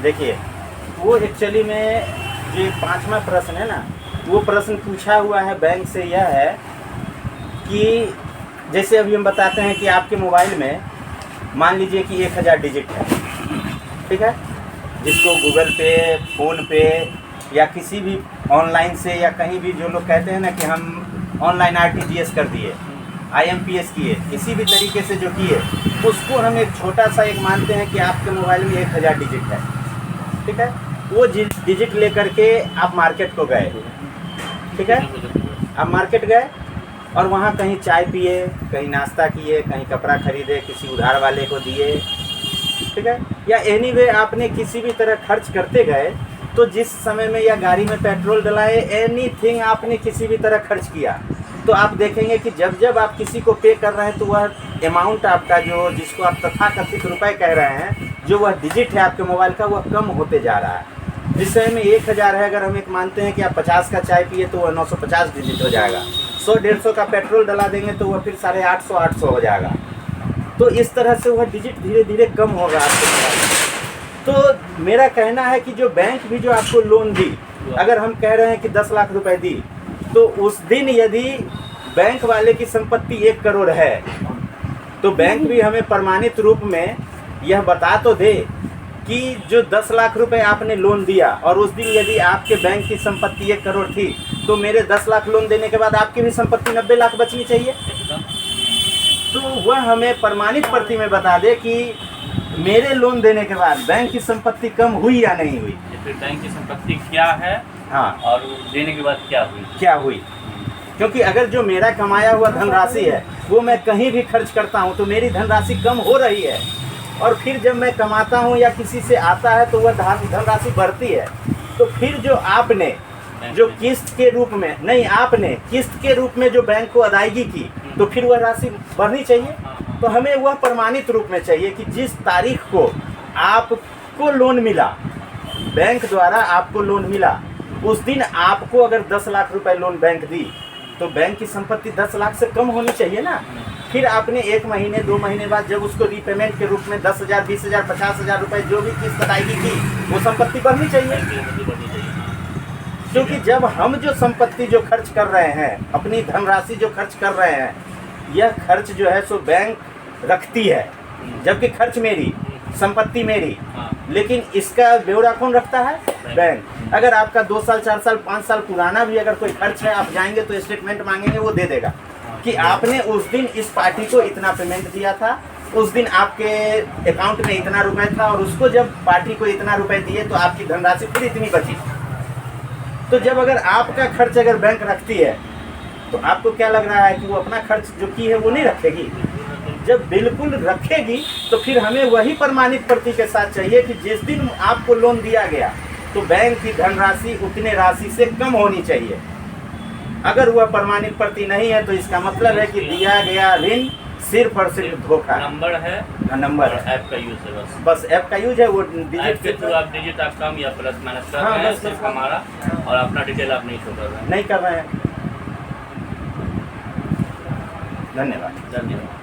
देखिए, वो एक्चुअली में जो पांचवा प्रश्न है ना, वो प्रश्न पूछा हुआ है बैंक से यह है कि जैसे अभी हम बताते हैं कि आपके मोबाइल में मान लीजिए कि 1000 डिजिट है, ठीक है, जिसको गूगल पे, फ़ोन पे या किसी भी ऑनलाइन से या कहीं भी जो लोग कहते हैं ना कि हम ऑनलाइन RTGS कर दिए, IMPS किए, किसी भी तरीके से जो किए, उसको हम एक छोटा सा एक मानते हैं कि आपके मोबाइल में 1000 डिजिट है, ठीक है। वो डिजिट लेकर के आप मार्केट को गए, ठीक है, आप मार्केट गए और वहाँ कहीं चाय पिए, कहीं नाश्ता किए, कहीं कपड़ा खरीदे, किसी उधार वाले को दिए, ठीक है, या एनीवे आपने किसी भी तरह खर्च करते गए, तो जिस समय में या गाड़ी में पेट्रोल डलाए, एनीथिंग आपने किसी भी तरह खर्च किया, तो आप देखेंगे कि जब जब आप किसी को पे कर रहे हैं तो वह अमाउंट आपका जो जिसको आप तथाकथित रुपए कह रहे हैं, जो वह डिजिट है आपके मोबाइल का, वह कम होते जा रहा है। जिस समय में 1000 है, अगर हम एक मानते हैं कि आप 50 का चाय पिए तो वह 950 डिजिट हो जाएगा। 100-150 का पेट्रोल डला देंगे तो वह फिर 850-800 हो जाएगा। तो इस तरह से वह डिजिट धीरे धीरे कम होगा आपके मोबाइल में। तो मेरा कहना है कि जो बैंक भी जो आपको लोन दी, अगर हम कह रहे हैं कि 10 लाख रुपए दी, तो उस दिन यदि बैंक वाले की संपत्ति 1 करोड़ है, तो बैंक भी हमें प्रमाणित रूप में यह बता तो दे कि जो 10 लाख रुपए आपने लोन दिया और उस दिन यदि आपके बैंक की संपत्ति 1 करोड़ थी, तो मेरे 10 लाख लोन देने के बाद आपकी भी संपत्ति 90 लाख बचनी चाहिए। तो वह हमें प्रमाणित प्रति में बता दे कि मेरे लोन देने के बाद बैंक की संपत्ति कम हुई या नहीं हुई, फिर बैंक की संपत्ति क्या है, हाँ, और देने के बाद क्या हुई। क्योंकि अगर जो मेरा कमाया हुआ धनराशि है वो मैं कहीं भी खर्च करता हूँ तो मेरी धनराशि कम हो रही है, और फिर जब मैं कमाता हूँ या किसी से आता है तो वह धनराशि बढ़ती है। तो फिर जो आपने जो किस्त के रूप में नहीं, आपने किस्त के रूप में जो बैंक को अदायगी की, तो फिर वह राशि बढ़नी चाहिए। तो हमें वह प्रमाणित रूप में चाहिए कि जिस तारीख को आपको लोन मिला, बैंक द्वारा आपको लोन मिला, उस दिन आपको अगर 10 लाख रुपए लोन बैंक दी, तो बैंक की संपत्ति 10 लाख से कम होनी चाहिए ना। फिर आपने 1 महीने 2 महीने बाद जब उसको रीपेमेंट के रूप में 10,000, 20,000, 50,000 रुपए जो भी किस्त अदायगी की, वो संपत्ति बढ़नी चाहिए। क्योंकि जब हम जो संपत्ति जो खर्च कर रहे हैं, अपनी धनराशि जो खर्च कर रहे हैं, यह खर्च जो है सो बैंक रखती है, जबकि खर्च मेरी, संपत्ति मेरी, लेकिन इसका ब्यौरा कौन रखता है? बैंक। अगर आपका 2 साल 4 साल 5 साल पुराना भी अगर कोई खर्च है, आप जाएंगे तो स्टेटमेंट मांगेंगे, वो दे देगा कि आपने उस दिन इस पार्टी को इतना पेमेंट दिया था, उस दिन आपके अकाउंट में इतना रुपए था, और उसको जब पार्टी को इतना रुपए दिए तो आपकी धनराशि फिर इतनी बची। तो जब अगर आपका खर्च अगर बैंक रखती है, तो आपको क्या लग रहा है कि वो अपना खर्च जो की है वो नहीं रखेगी? जब बिल्कुल रखेगी तो फिर हमें वही प्रमाणित प्रति के साथ चाहिए कि जिस दिन आपको लोन दिया गया तो बैंक की धनराशि उतने राशि से कम होनी चाहिए। अगर वह प्रमाणित प्रति नहीं है तो इसका मतलब है कि दिया गया ऋण सिर्फ और सिर्फ धोखा। नंबर है, नंबर है, ऐप का यूज है, बस ऐप का यूज है। वो डिजिट के थ्रू आप डिजिट आप कम या प्लस माइनस कर रहे हैं, सिर्फ हमारा, और अपना डिटेल आप नहीं शो कर रहे हैं। नहीं कर रहे हैं। धन्यवाद। धन्यवाद।